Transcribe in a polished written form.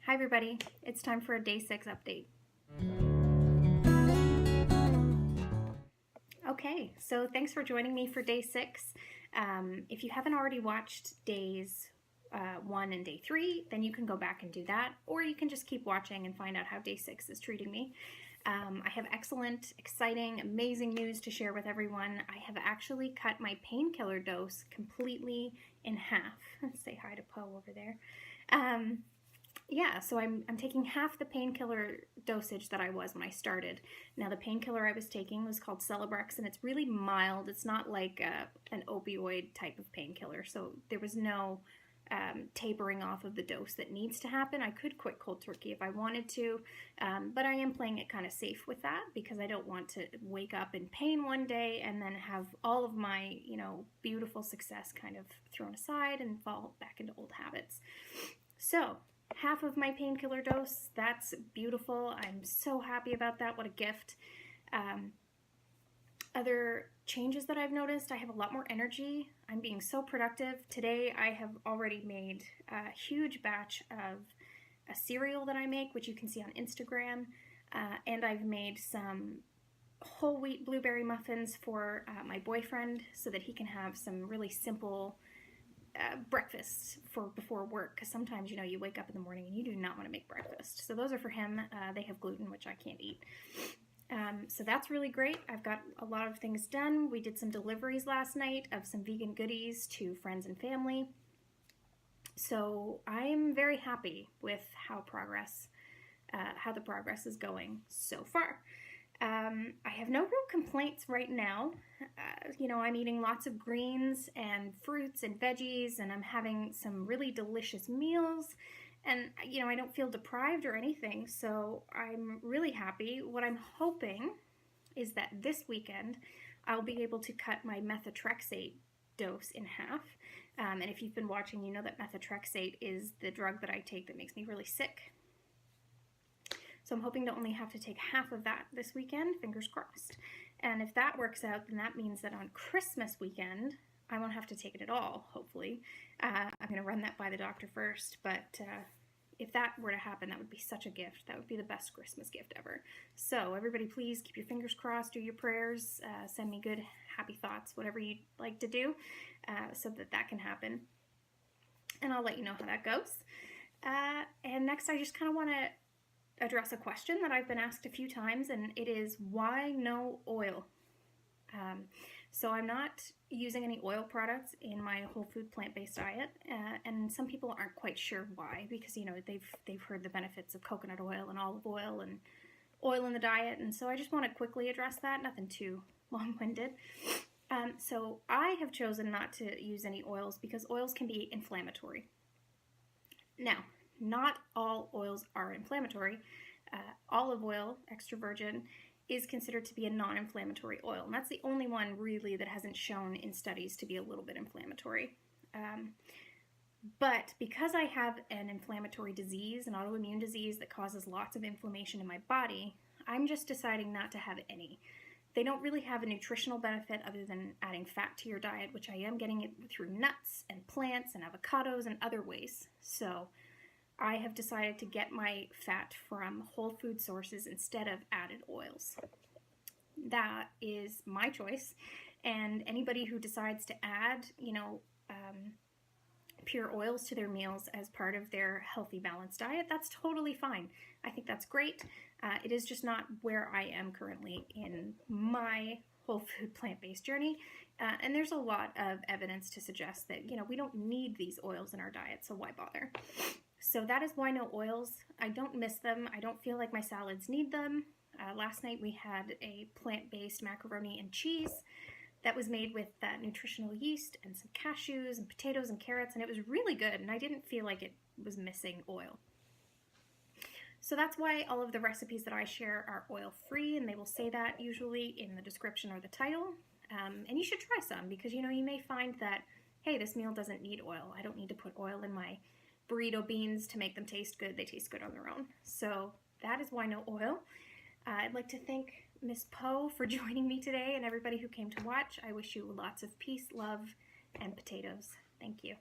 Hi everybody, it's time for a day 6 update. Okay, so thanks for joining me for day 6. If you haven't already watched days 1 and day 3, then you can go back and do that, or you can just keep watching and find out how day 6 is treating me. I have excellent, exciting, amazing news to share with everyone. I have actually cut my painkiller dose completely in half. Let's say hi to Poe over there. Yeah, so I'm taking half the painkiller dosage that I was when I started. Now, the painkiller I was taking was called Celebrex, and it's really mild. It's not like an opioid type of painkiller, so there was no tapering off of the dose that needs to happen. I could quit cold turkey if I wanted to, but I am playing it kind of safe with that because I don't want to wake up in pain one day and then have all of my, beautiful success kind of thrown aside and fall back into old habits. So, half of my painkiller dose, that's beautiful. I'm so happy about that. What a gift. Other changes that I've noticed, I have a lot more energy. I'm being so productive. Today I have already made a huge batch of a cereal that I make, which you can see on Instagram, and I've made some whole wheat blueberry muffins for my boyfriend so that he can have some really simple breakfast for before work, because sometimes you wake up in the morning and you do not want to make breakfast. So those are for him. They have gluten, which I can't eat. So that's really great. I've got a lot of things done. We did some deliveries last night of some vegan goodies to friends and family. So I'm very happy with how the progress is going so far. I have no real complaints right now. I'm eating lots of greens and fruits and veggies, and I'm having some really delicious meals, and I don't feel deprived or anything, so I'm really happy. What I'm hoping is that this weekend I'll be able to cut my methotrexate dose in half, and if you've been watching, you know that methotrexate is the drug that I take that makes me really sick. So I'm hoping to only have to take half of that this weekend, fingers crossed. And if that works out, then that means that on Christmas weekend, I won't have to take it at all, hopefully. I'm going to run that by the doctor first, but if that were to happen, that would be such a gift. That would be the best Christmas gift ever. So everybody, please keep your fingers crossed, do your prayers, send me good, happy thoughts, whatever you'd like to do, so that can happen. And I'll let you know how that goes. And next, I just kind of want to address a question that I've been asked a few times, and it is, why no oil? So I'm not using any oil products in my whole food plant-based diet, and some people aren't quite sure why, because they've heard the benefits of coconut oil and olive oil and oil in the diet, and so I just want to quickly address that, nothing too long-winded. So I have chosen not to use any oils because oils can be inflammatory. Now, not all oils are inflammatory. Olive oil, extra virgin, is considered to be a non-inflammatory oil, and that's the only one really that hasn't shown in studies to be a little bit inflammatory. But because I have an inflammatory disease, an autoimmune disease that causes lots of inflammation in my body, I'm just deciding not to have any. They don't really have a nutritional benefit other than adding fat to your diet, which I am getting it through nuts and plants and avocados and other ways. So I have decided to get my fat from whole food sources instead of added oils. That is my choice, and anybody who decides to add, pure oils to their meals as part of their healthy, balanced diet, that's totally fine. I think that's great. It is just not where I am currently in my whole food plant-based journey, and there's a lot of evidence to suggest that, we don't need these oils in our diet, so why bother? So that is why no oils. I don't miss them. I don't feel like my salads need them. Last night we had a plant-based macaroni and cheese that was made with nutritional yeast and some cashews and potatoes and carrots, and it was really good, and I didn't feel like it was missing oil. So that's why all of the recipes that I share are oil-free, and they will say that usually in the description or the title. And you should try some because, you may find that, hey, this meal doesn't need oil. I don't need to put oil in my burrito beans to make them taste good. They taste good on their own. So that is why no oil. I'd like to thank Miss Poe for joining me today and everybody who came to watch. I wish you lots of peace, love, and potatoes. Thank you.